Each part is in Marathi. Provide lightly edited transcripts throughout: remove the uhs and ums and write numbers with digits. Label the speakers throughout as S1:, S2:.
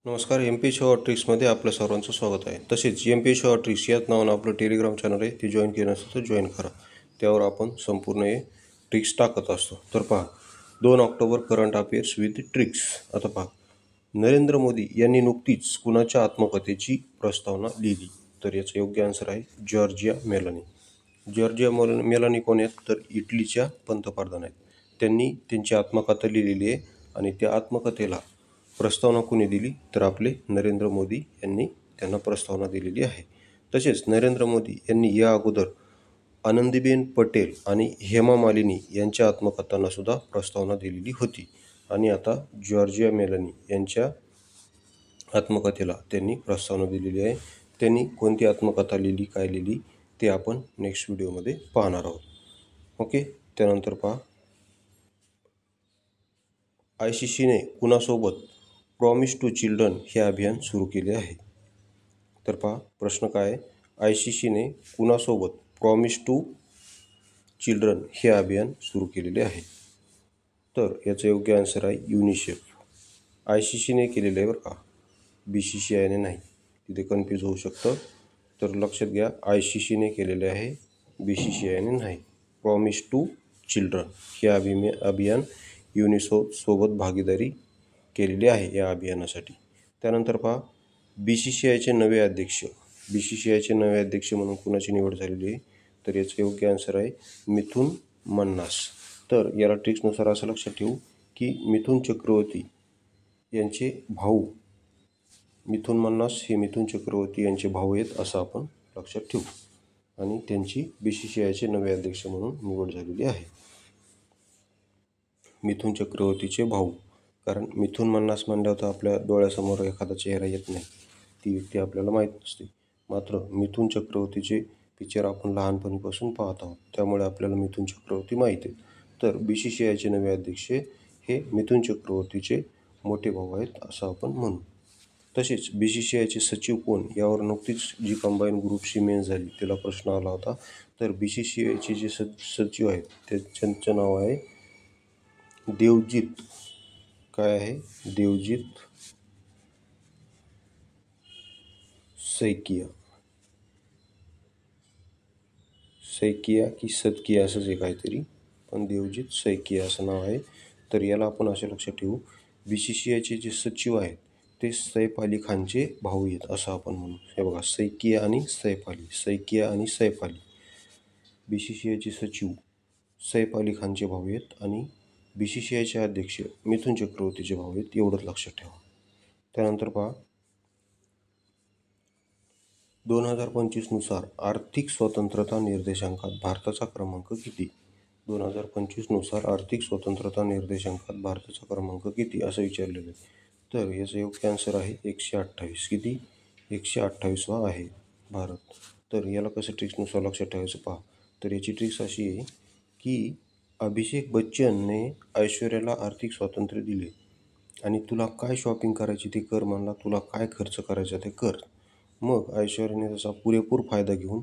S1: नमस्कार. एम पी शॉर्ट ट्रिक्समध्ये आपलं सर्वांचं स्वागत आहे. तसेच एम पी शॉर्ट ट्रिक्स याच नावानं आपलं टेलिग्राम चॅनल आहे, ते जॉईन केलं नसेल तर जॉईन करा. त्यावर आपण संपूर्ण हे ट्रिक्स टाकत असतो. तर पहा, 2 October current affairs with tricks. आता पहा, नरेंद्र मोदी यांनी नुकतीच कुणाच्या आत्मकथेची प्रस्तावना लिहिली? तर याचं योग्य आन्सर आहे जॉर्जिया मेलोनी. जॉर्जिया मेलोनी कोण आहेत? तर इटलीच्या पंतप्रधान आहेत. त्यांनी त्यांची आत्मकथा लिहिलेली आहे आणि त्या आत्मकथेला प्रस्तावना कोणी दिली? तर आपले नरेंद्र मोदी यांनी त्यांना प्रस्तावना दिलेली आहे. तसेच नरेंद्र मोदी यांनी या अगोदर आनंदीबेन पटेल आणि हेमा मालिनी यांच्या आत्मकथांना सुद्धा प्रस्तावना दिलेली होती. आणि आता जॉर्जिया मेलोनी यांच्या आत्मकथेला त्यांनी प्रस्तावना दिलेली आहे. त्यांनी कोणती आत्मकथा लिहिली, काय लिहिली, ते आपण नेक्स्ट व्हिडिओमध्ये पाहणार आहोत. ओके. त्यानंतर पहा, ICCने कुणासोबत प्रॉमिस टू चिल्ड्रन हे अभियान सुरू केले आहे? तर पहा, प्रश्न काय आहे? ICCने कुणासोबत प्रॉमिस टू चिल्ड्रन हे अभियान सुरू केलेले आहे? तर याचं योग्य आन्सर आहे युनिसेफ. ICCने केलेलं आहे बरं का, BCCIने नाही. तिथे कन्फ्यूज होऊ शकतं. तर लक्षात घ्या, ICCने केलेले आहे, BCCIने नाही. प्रॉमिस टू चिल्ड्रन हे अभियान युनिसेफसोबत भागीदारी केलेली आहे या अभियानासाठी. त्यानंतर पहा, BCCIचे नवे अध्यक्ष. BCCIचे नवे अध्यक्ष म्हणून कुणाची निवड झालेली आहे? तर याचं योग्य आन्सर आहे मिथुन मन्नास. तर याला ट्रिक्सनुसार असं लक्षात ठेवू की मिथुन चक्रवर्ती यांचे भाऊ, मिथुन मन्नास हे मिथुन चक्रवर्ती यांचे भाऊ आहेत असं आपण लक्षात ठेवू. आणि त्यांची BCCIचे नवे अध्यक्ष म्हणून निवड झालेली आहे. मिथुन चक्रवर्तीचे भाऊ. कारण मिथुन मन्नास म्हणल्यावर तर आपल्या डोळ्यासमोर एखादा चेहरा येत नाही, ती व्यक्ती आपल्याला माहीत नसते. मात्र मिथुन चक्रवर्तीचे पिक्चर आपण लहानपणीपासून पाहत आहोत, त्यामुळे आपल्याला मिथुन चक्रवर्ती माहीत आहेत. तर BCCIचे नवे अध्यक्ष हे मिथुन चक्रवर्तीचे मोठे भाऊ आहेत असं आपण म्हणू. तसेच BCCIचे सचिव कोण? यावर नुकतीच जी कंबाईन ग्रुपची मेन्स झाली त्याला प्रश्न आला होता. तर BCCIचे जे सचिव आहेत त्यांचं नाव आहे देवजीत. काय आहे? देवजीत सैकिया. सैकिया की सदकिया असंच आहे काहीतरी, पण देवजीत सैकिया असं नाव आहे. तर याला आपण असे लक्षात ठेवू, BCCIचे जे सचिव आहेत ते सैफ अली खानचे भाऊ आहेत असं आपण म्हणू. हे बघा, सैकिया आणि सैफ अली, सैकिया आणि सैफ अली. BCCIचे सचिव सैफ अली खानचे भाऊ आहेत आणि BCCIचे अध्यक्ष मिथुन चक्रवर्तीचे भाऊ आहेत, एवढंच लक्षात ठेवा. त्यानंतर पहा, 2025 नुसार आर्थिक स्वतंत्रता निर्देशांकात भारताचा क्रमांक किती? 2025 नुसार आर्थिक स्वतंत्रता निर्देशांकात भारताचा क्रमांक किती असं विचारलेलं आहे. तर याचं योग्य आन्सर आहे 128. किती? 128वा आहे भारत. तर याला कसं ट्रिक्सनुसार लक्षात ठेवायचं पहा. तर याची ट्रिक्स अशी आहे की अभिषेक बच्चनने ऐश्वर्याला आर्थिक स्वातंत्र्य दिले आणि तुला काय शॉपिंग करायची ते कर म्हणला, तुला काय खर्च करायचा ते कर. मग ऐश्वर्याने त्याचा पुरेपूर फायदा घेऊन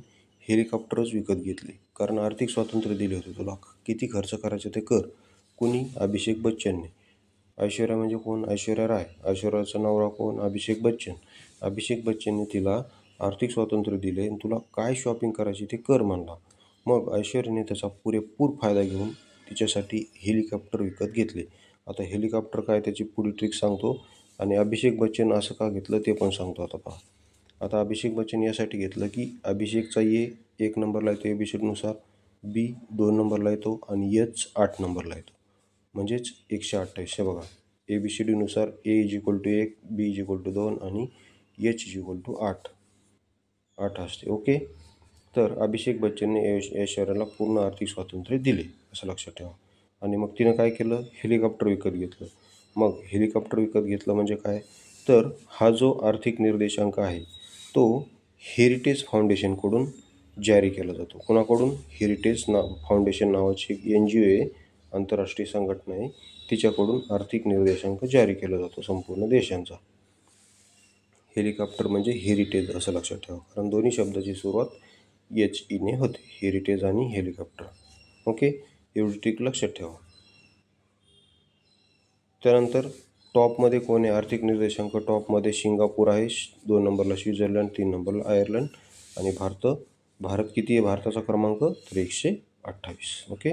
S1: हेलिकॉप्टरच विकत घेतले, कारण आर्थिक स्वातंत्र्य दिले होते, तुला किती खर्च करायचं ते कर. कुणी? अभिषेक बच्चनने. ऐश्वर्या म्हणजे कोण? ऐश्वर्या राय. ऐश्वर्याचा नवरा कोण? अभिषेक बच्चन. अभिषेक बच्चनने तिला आर्थिक स्वातंत्र्य दिले आणि तुला काय शॉपिंग करायची ते कर म्हणला. मग ऐश्वर्याने त्याचा पुरेपूर फायदा घेऊन तिच्यासाठी हेलिकॉप्टर विकत घेतले. आता हेलिकॉप्टर काय त्याची पुढील ट्रिक सांगतो आणि अभिषेक बच्चन असं का घेतलं ते पण सांगतो. आता पहा, आता अभिषेक बच्चन यासाठी घेतलं की अभिषेकचा ए 1 नंबरला येतो ABCDनुसार, B 2 नंबरला येतो आणि H 8 नंबरला येतो, म्हणजेच 128. हे बघा, ABCDनुसार A = 1, B = 2 आणि H = 8 असते. ओके. तर अभिषेक बच्चनने ऐश्वर्याला पूर्ण आर्थिक स्वातंत्र्य दिले असं लक्षात ठेवा. आणि मग तिनं काय केलं? हेलिकॉप्टर विकत घेतलं. मग हेलिकॉप्टर विकत घेतलं म्हणजे काय? तर हा जो आर्थिक निर्देशांक आहे तो हेरिटेज फाउंडेशनकडून जारी केला जातो. कोणाकडून? हेरिटेज फाउंडेशन नावाची एक NGO आहे, आंतरराष्ट्रीय संघटना आहे, तिच्याकडून आर्थिक निर्देशांक जारी केला जातो संपूर्ण देशांचा. हेलिकॉप्टर म्हणजे हेरिटेज असं लक्षात ठेवा, कारण दोन्ही शब्दाची सुरुवात HE ने होते, हेरिटेज आणि हेलिकॉप्टर. ओके, एवढी ट्रिक लक्षात ठेवा. त्यानंतर टॉपमध्ये कोण आहे आर्थिक निर्देशांक? टॉपमध्ये सिंगापूर आहे, 2 नंबरला स्वित्झर्लंड, 3 नंबरला आयर्लंड. आणि भारत किती आहे भारताचा क्रमांक? तर 128. ओके,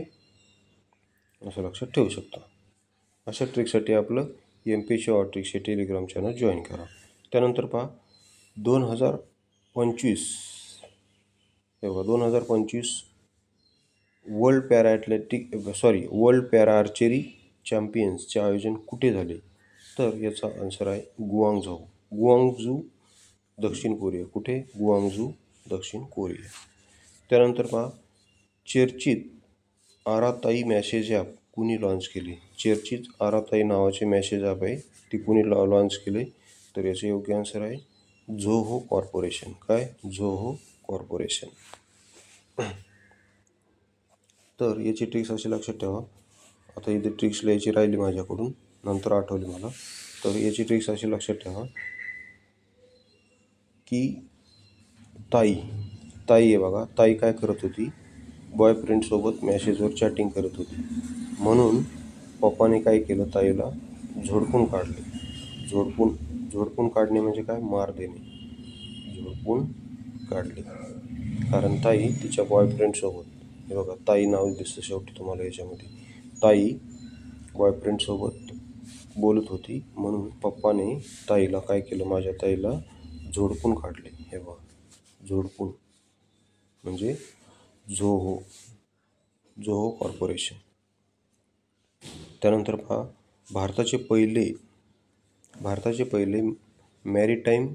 S1: असं लक्षात ठेवू शकता. अशा ट्रिकसाठी आपलं MPSC ट्रिक्स हे टेलिग्राम चॅनल जॉईन करा. त्यानंतर पहा 2025 2025 वर्ल्ड पॅरा आर्चरी चॅम्पियन्सचे आयोजन कुठे झाले? तर याचा आन्सर आहे गुआंगझू, दक्षिण कोरिया. कुठे? गुआंगझू, दक्षिण कोरिया. त्यानंतर पहा चर्चित आराताई मॅसेज ॲप कुणी लॉन्च केले? चर्चित आराताई नावाचे मॅसेज ॲप आहे, ती कुणी लॉन्च केले? तर याचे योग्य आन्सर आहे झोहो कॉर्पोरेशन. काय? झोहो कॉर्पोरेशन. तर याची ट्रिक्स अशी लक्षात ठेवा. आता इथे ट्रिक्स लिहायची राहिली माझ्याकडून, नंतर आठवली मला. तर याची ट्रिक्स अशी लक्षात ठेवा की ताई आहे बघा, ताई काय करत होती? बॉयफ्रेंडसोबत मॅसेजवर चॅटिंग करत होती. म्हणून पप्पाने काय केलं? ताईला झोडपून काढले. झोडपून काढणे म्हणजे काय? मार देणे. झोडपून काढले कारण ताई तिच्या बॉयफ्रेंडसोबत, हे बघा ताई नाव दिसतं शेवटी तुम्हाला याच्यामध्ये, ताई बॉयफ्रेंडसोबत बोलत होती. म्हणून पप्पाने ताईला काय केलं? माझ्या ताईला झोडपून काढले. हे बघा, झोडपून म्हणजे झोहो कॉर्पोरेशन. त्यानंतर पहा भारताचे पहिले मॅरीटाईम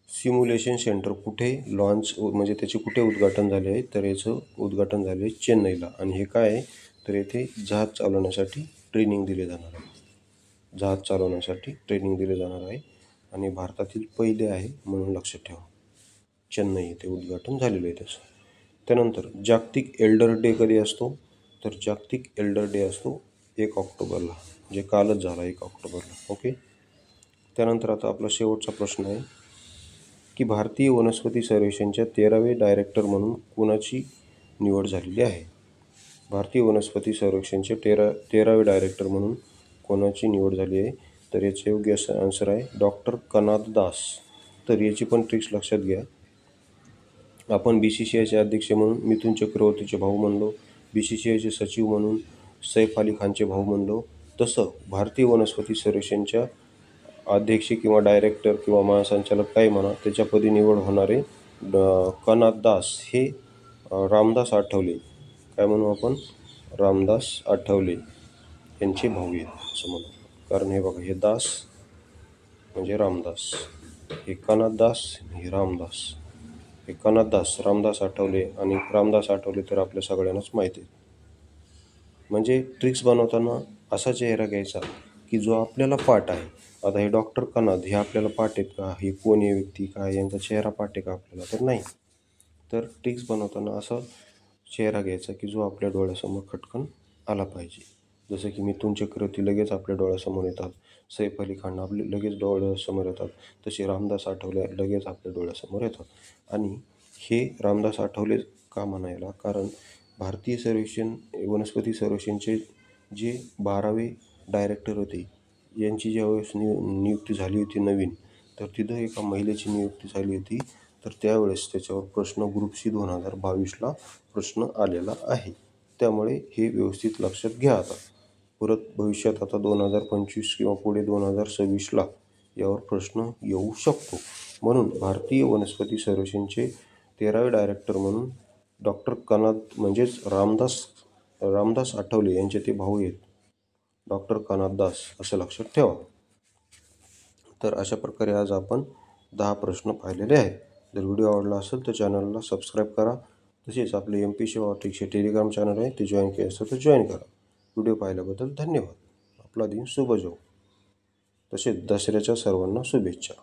S1: सिम्युलेशन सेंटर कुठे लॉन्च म्हणजे त्याचे कुठे उद्घाटन झाले आहे? तर याचं उद्घाटन झाले आहे चेन्नईला. आणि हे काय आहे? तर येथे जहाज चालवण्यासाठी ट्रेनिंग दिले जाणार आहे. आणि भारतातील पहिले आहे म्हणून लक्षात ठेवा. चेन्नई येथे उद्घाटन झालेलं आहे त्याचं. त्यानंतर जागतिक एल्डर डे कधी असतो? तर जागतिक एल्डर डे असतो 1 ऑक्टोबरला, जे कालच झाला 1 ऑक्टोबरला. ओके. त्यानंतर आता आपला शेवटचा प्रश्न आहे की भारतीय वनस्पती सर्वेक्षणच्या 13वे डायरेक्टर म्हणून कुणाची निवड झालेली आहे? भारतीय वनस्पती सर्वेक्षणचे 13वे डायरेक्टर म्हणून कोणाची निवड झाली आहे? तर याचे योग्य आन्सर आहे डॉक्टर कनाद दास. तर याची पण ट्रिक्स लक्षात घ्या. आपण BCCIचे अध्यक्ष म्हणून मिथुन चक्रवर्तीचे भाऊ म्हणलो, BCCIचे सचिव म्हणून सैफ अली खानचे भाऊ म्हणलो. तसं भारतीय वनस्पती सर्वेक्षणच्या अध्यक्ष किंवा डायरेक्टर किंवा महासंचालक काय म्हणा, त्याच्यापदी निवड होणारे कनाद दास हे रामदास आठवले, काय म्हणू आपण? रामदास आठवले यांचे भाऊ आहेत असं म्हणू. कारण हे बघा, हे दास म्हणजे रामदास, हे कनाद दास, हे रामदास. हे कनाद दास रामदास आठवले, आणि रामदास आठवले तर आपल्या सगळ्यांनाच माहिती आहे. म्हणजे ट्रिक्स बनवताना असा चेहरा घ्यायचा की जो आपल्याला पाठ आहे. आता हे डॉक्टर कनाद हे आपल्याला पाठ आहेत का? हे कोण आहे व्यक्ती, काय यांचा चेहरा पाठ आहे का आपल्याला? तर नाही. तर ट्रिक्स बनवताना असा चेहरा घ्यायचा की जो आपल्या डोळ्यासमोर खटकन आला पाहिजे. जसं की मिथुन चक्रवर्ती लगेच आपल्या डोळ्यासमोर येतात, सैफ अली खान आपले लगेच डोळ्यासमोर येतात, तसे रामदास आठवले लगेच आपल्या डोळ्यासमोर येतात. आणि हे रामदास आठवले का म्हणायला? कारण भारतीय वनस्पती सर्वेक्षणचे जे 12वे डायरेक्टर होते, यांची ज्यावेळेस नियुक्ती झाली होती नवीन, तर तिथं एका महिलेची नियुक्ती झाली होती. तर त्यावेळेस त्याच्यावर प्रश्न ग्रुप C 2022ला प्रश्न आलेला आहे. त्यामुळे हे व्यवस्थित लक्षात घ्या. आता परत भविष्यात आता 2025 किंवा पुढे 2026ला यावर प्रश्न येऊ शकतो. म्हणून भारतीय वनस्पती सर्वेक्षणचे 13वे डायरेक्टर म्हणून डॉक्टर कनाद म्हणजेच रामदास आठवले यांचे ते भाऊ आहेत, डॉक्टर कनाद दास, असं लक्षात ठेवा. तर अशा प्रकारे आज आपण 10 प्रश्न पाहिलेले आहेत. जर व्हिडिओ आवडला असेल तर चॅनलला सबस्क्राईब करा. तसेच आपले MPSC ट्रिक्सचे टेलिग्राम चॅनल आहे, ते जॉईन केले असेल तर जॉईन करा. व्हिडिओ पाहिल्याबद्दल धन्यवाद. आपला दिन शुभ जाओ. तसेच दसऱ्याच्या सर्वांना शुभेच्छा.